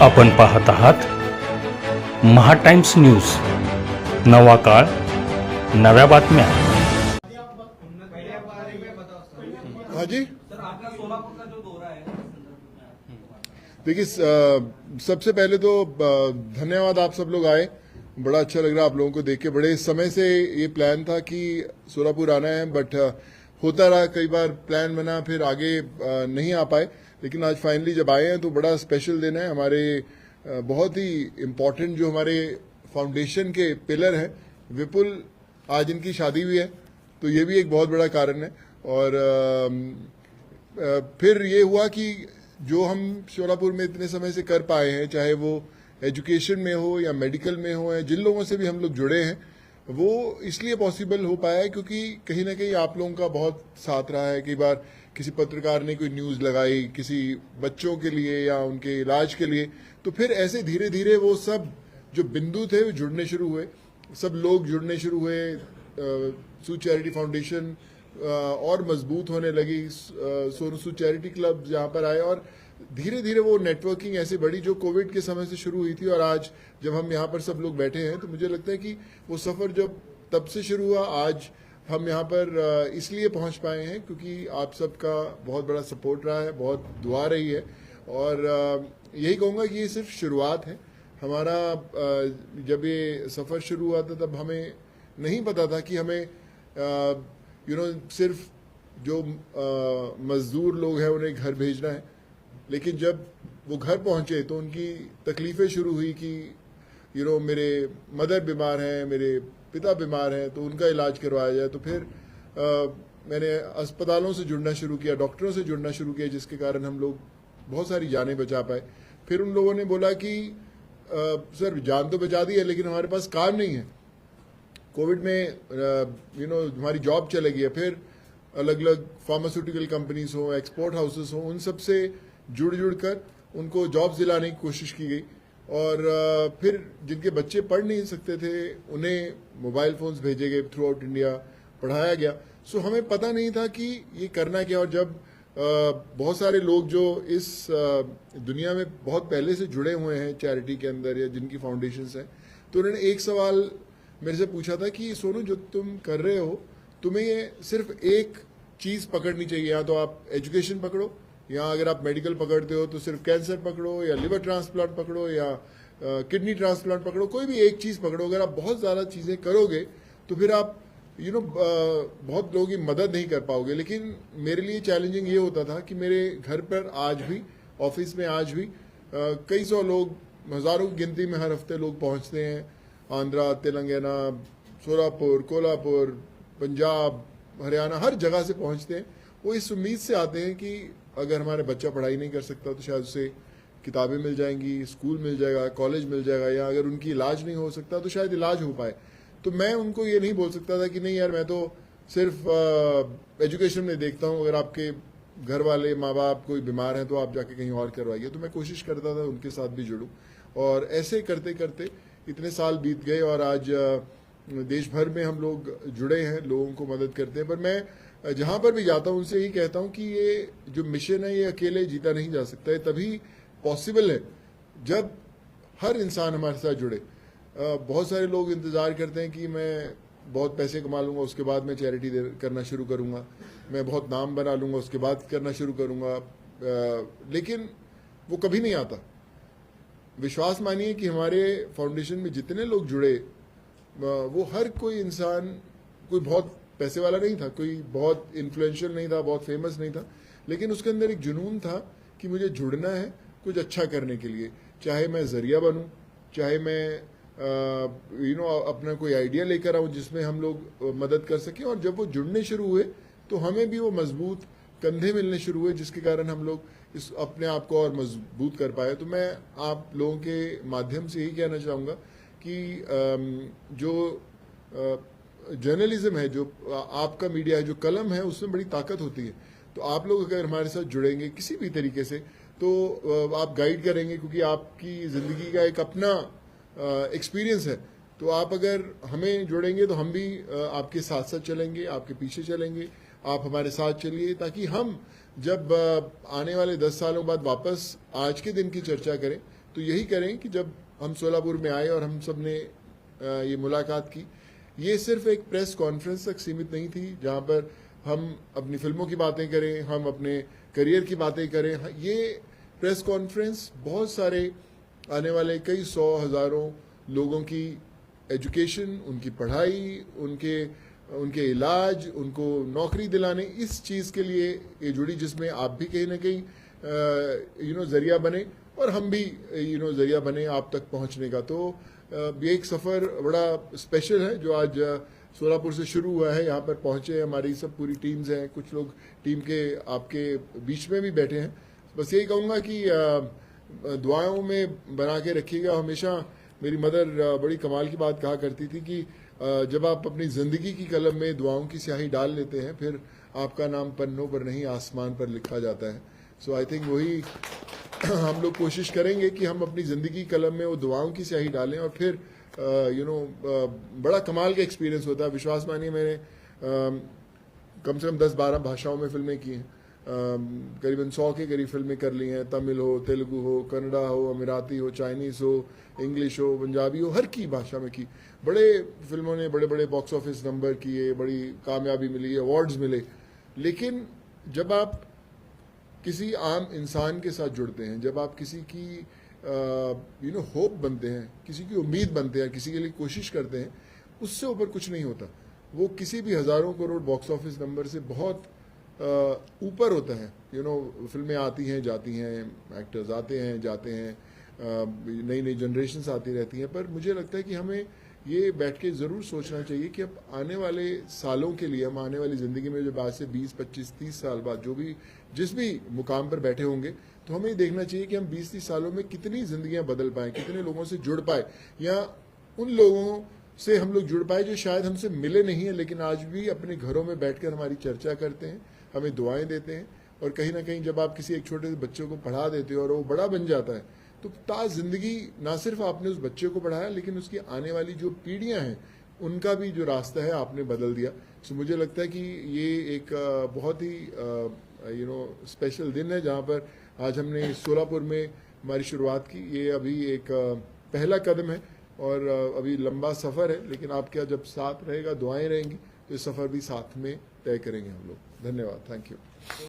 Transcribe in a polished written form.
आपण पाहत आहात महा टाइम्स न्यूज, नवा काळ, नव्या बातम्या। हाँ जी, सर आपका सोलापुर का जो दौरा है देखिए सबसे पहले तो धन्यवाद, आप सब लोग आए, बड़ा अच्छा लग रहा आप लोगों को देख के। बड़े समय से ये प्लान था कि सोलापुर आना है, बट होता रहा, कई बार प्लान बना फिर आगे नहीं आ पाए, लेकिन आज फाइनली जब आए हैं तो बड़ा स्पेशल दिन है। हमारे बहुत ही इम्पोर्टेंट जो हमारे फाउंडेशन के पिलर हैं, विपुल, आज इनकी शादी हुई है, तो ये भी एक बहुत बड़ा कारण है। और फिर ये हुआ कि जो हम सोलापुर में इतने समय से कर पाए हैं, चाहे वो एजुकेशन में हो या मेडिकल में हो, या जिन लोगों से भी हम लोग जुड़े हैं, वो इसलिए पॉसिबल हो पाया है क्योंकि कहीं ना कहीं आप लोगों का बहुत साथ रहा है। कई बार किसी पत्रकार ने कोई न्यूज़ लगाई किसी बच्चों के लिए या उनके इलाज के लिए, तो फिर ऐसे धीरे धीरे वो सब जो बिंदु थे वो जुड़ने शुरू हुए, सब लोग जुड़ने शुरू हुए, सूद चैरिटी फाउंडेशन और मजबूत होने लगी, सोनू सूद चैरिटी क्लब यहाँ पर आए, और धीरे धीरे वो नेटवर्किंग ऐसे बढ़ी जो कोविड के समय से शुरू हुई थी। और आज जब हम यहाँ पर सब लोग बैठे हैं तो मुझे लगता है कि वो सफ़र जब तब से शुरू हुआ, आज हम यहाँ पर इसलिए पहुँच पाए हैं क्योंकि आप सबका बहुत बड़ा सपोर्ट रहा है, बहुत दुआ रही है। और यही कहूँगा कि ये सिर्फ शुरुआत है हमारा। जब ये सफ़र शुरू हुआ था तब हमें नहीं पता था कि हमें सिर्फ जो मजदूर लोग हैं उन्हें घर भेजना है, लेकिन जब वो घर पहुंचे तो उनकी तकलीफ़ें शुरू हुई कि मेरे मदर बीमार हैं, मेरे पिता बीमार हैं, तो उनका इलाज करवाया जाए। तो फिर मैंने अस्पतालों से जुड़ना शुरू किया, डॉक्टरों से जुड़ना शुरू किया, जिसके कारण हम लोग बहुत सारी जानें बचा पाए। फिर उन लोगों ने बोला कि सर जान तो बचा दी है लेकिन हमारे पास काम नहीं है, कोविड में हमारी जॉब चले गई है। फिर अलग अलग फार्मास्यूटिकल कंपनीज हो, एक्सपोर्ट हाउसेस हो, उन सब से जुड़ कर उनको जॉब्स दिलाने की कोशिश की गई। और फिर जिनके बच्चे पढ़ नहीं सकते थे उन्हें मोबाइल फोन्स भेजे गए, थ्रू आउट इंडिया पढ़ाया गया। सो हमें पता नहीं था कि ये करना क्या। और जब बहुत सारे लोग जो इस दुनिया में बहुत पहले से जुड़े हुए हैं चैरिटी के अंदर या जिनकी फाउंडेशंस हैं, तो उन्होंने एक सवाल मेरे से पूछा था कि सोनू, जो तुम कर रहे हो, तुम्हें ये सिर्फ एक चीज़ पकड़नी चाहिए, या तो आप एजुकेशन पकड़ो, या अगर आप मेडिकल पकड़ते हो तो सिर्फ कैंसर पकड़ो, या लिवर ट्रांसप्लांट पकड़ो, या किडनी ट्रांसप्लांट पकड़ो, कोई भी एक चीज़ पकड़ो। अगर आप बहुत ज़्यादा चीज़ें करोगे तो फिर आप बहुत लोगों की मदद नहीं कर पाओगे। लेकिन मेरे लिए चैलेंजिंग ये होता था कि मेरे घर पर आज भी, ऑफिस में आज भी कई सौ लोग, हज़ारों की गिनती में हर हफ्ते लोग पहुँचते हैं, आंध्रा, तेलंगाना, सोलापुर, कोल्हापुर, पंजाब, हरियाणा, हर जगह से पहुंचते हैं। वो इस उम्मीद से आते हैं कि अगर हमारे बच्चा पढ़ाई नहीं कर सकता तो शायद उसे किताबें मिल जाएंगी, स्कूल मिल जाएगा, कॉलेज मिल जाएगा, या अगर उनकी इलाज नहीं हो सकता तो शायद इलाज हो पाए। तो मैं उनको ये नहीं बोल सकता था कि नहीं यार, मैं तो सिर्फ एजुकेशन में देखता हूँ, अगर आपके घर वाले माँ बाप कोई बीमार हैं तो आप जाके कहीं और करवाइए। तो मैं कोशिश करता था उनके साथ भी जुड़ूँ, और ऐसे करते करते इतने साल बीत गए और आज देश भर में हम लोग जुड़े हैं, लोगों को मदद करते हैं। पर मैं जहाँ पर भी जाता हूँ उनसे यही कहता हूँ कि ये जो मिशन है ये अकेले जीता नहीं जा सकता, है तभी पॉसिबल है जब हर इंसान हमारे साथ जुड़े। बहुत सारे लोग इंतज़ार करते हैं कि मैं बहुत पैसे कमा लूँगा उसके बाद मैं चैरिटी करना शुरू करूँगा, मैं बहुत नाम बना लूँगा उसके बाद करना शुरू करूँगा, लेकिन वो कभी नहीं आता। विश्वास मानिए कि हमारे फाउंडेशन में जितने लोग जुड़े, वो हर कोई इंसान कोई बहुत पैसे वाला नहीं था, कोई बहुत इन्फ्लुएंशियल नहीं था, बहुत फेमस नहीं था, लेकिन उसके अंदर एक जुनून था कि मुझे जुड़ना है कुछ अच्छा करने के लिए, चाहे मैं जरिया बनूं, चाहे मैं अपना कोई आइडिया लेकर आऊं जिसमें हम लोग मदद कर सकें। और जब वो जुड़ने शुरू हुए तो हमें भी वो मजबूत कंधे मिलने शुरू हुए, जिसके कारण हम लोग इस अपने आप को और मजबूत कर पाए। तो मैं आप लोगों के माध्यम से यही कहना चाहूँगा कि जो जर्नलिज्म है, जो आपका मीडिया है, जो कलम है, उसमें बड़ी ताकत होती है। तो आप लोग अगर हमारे साथ जुड़ेंगे किसी भी तरीके से तो आप गाइड करेंगे, क्योंकि आपकी ज़िंदगी का एक अपना एक्सपीरियंस है। तो आप अगर हमें जोड़ेंगे तो हम भी आपके साथ साथ चलेंगे, आपके पीछे चलेंगे, आप हमारे साथ चलिए, ताकि हम जब आने वाले 10 सालों बाद वापस आज के दिन की चर्चा करें तो यही करें कि जब हम सोलापुर में आए और हम सब ने ये मुलाकात की, ये सिर्फ एक प्रेस कॉन्फ्रेंस तक सीमित नहीं थी जहाँ पर हम अपनी फिल्मों की बातें करें, हम अपने करियर की बातें करें। ये प्रेस कॉन्फ्रेंस बहुत सारे आने वाले कई सौ हज़ारों लोगों की एजुकेशन, उनकी पढ़ाई, उनके इलाज, उनको नौकरी दिलाने, इस चीज़ के लिए ये जुड़ी, जिसमें आप भी कहीं ना कहीं ज़रिया बने और हम भी ज़रिया बने आप तक पहुंचने का। तो ये एक सफ़र बड़ा स्पेशल है जो आज सोलापुर से शुरू हुआ है, यहाँ पर पहुंचे हमारी सब पूरी टीम्स हैं, कुछ लोग टीम के आपके बीच में भी बैठे हैं। बस यही कहूँगा कि दुआओं में बना के रखिएगा हमेशा। मेरी मदर बड़ी कमाल की बात कहा करती थी कि जब आप अपनी ज़िंदगी की कलम में दुआओं की स्याही डाल लेते हैं, फिर आपका नाम पन्नों पर नहीं आसमान पर लिखा जाता है। सो आई थिंक वही हम लोग कोशिश करेंगे कि हम अपनी ज़िंदगी की कलम में वो दुआओं की स्याही डालें और फिर बड़ा कमाल का एक्सपीरियंस होता है। विश्वास मानिए, मैंने कम से कम 10-12 भाषाओं में फिल्में की हैं, करीबन 100 के करीब फिल्में कर ली हैं। तमिल हो, तेलुगु हो, कन्नड़ा हो, अमीराती हो, चाइनीज़ हो, इंग्लिश हो, पंजाबी हो, हर की भाषा में की। बड़े फिल्मों ने बड़े बड़े बॉक्स ऑफिस नंबर किए, बड़ी कामयाबी मिली, अवार्ड्स मिले। लेकिन जब आप किसी आम इंसान के साथ जुड़ते हैं, जब आप किसी की होप बनते हैं, किसी की उम्मीद बनते हैं, किसी के लिए कोशिश करते हैं, उससे ऊपर कुछ नहीं होता। वो किसी भी हज़ारों करोड़ बॉक्स ऑफिस नंबर से बहुत ऊपर होता है। फिल्में आती हैं जाती हैं, एक्टर्स आते हैं जाते हैं, नई नई जनरेशन्स आती रहती हैं, पर मुझे लगता है कि हमें ये बैठ के ज़रूर सोचना चाहिए कि अब आने वाले सालों के लिए, हम आने वाली ज़िंदगी में जब आज से 20, 25, 30 साल बाद जिस भी मुकाम पर बैठे होंगे, तो हमें ये देखना चाहिए कि हम 20-30 सालों में कितनी ज़िंदगियां बदल पाएँ, कितने लोगों से जुड़ पाए, या उन लोगों से हम लोग जुड़ पाए जो शायद हमसे मिले नहीं हैं, लेकिन आज भी अपने घरों में बैठकर हमारी चर्चा करते हैं, हमें दुआएं देते हैं। और कहीं ना कहीं जब आप किसी एक छोटे से बच्चे को पढ़ा देते हो और वो बड़ा बन जाता है, तो ता जिंदगी ना सिर्फ आपने उस बच्चे को पढ़ाया, लेकिन उसकी आने वाली जो पीढ़ियां हैं उनका भी जो रास्ता है आपने बदल दिया। सो मुझे लगता है कि ये एक बहुत ही स्पेशल दिन है जहाँ पर आज हमने सोलापुर में हमारी शुरुआत की। ये अभी एक पहला कदम है और अभी लंबा सफ़र है, लेकिन आपके जब साथ रहेगा, दुआएं रहेंगी, तो ये सफ़र भी साथ में तय करेंगे हम लोग। धन्यवाद, थैंक यू।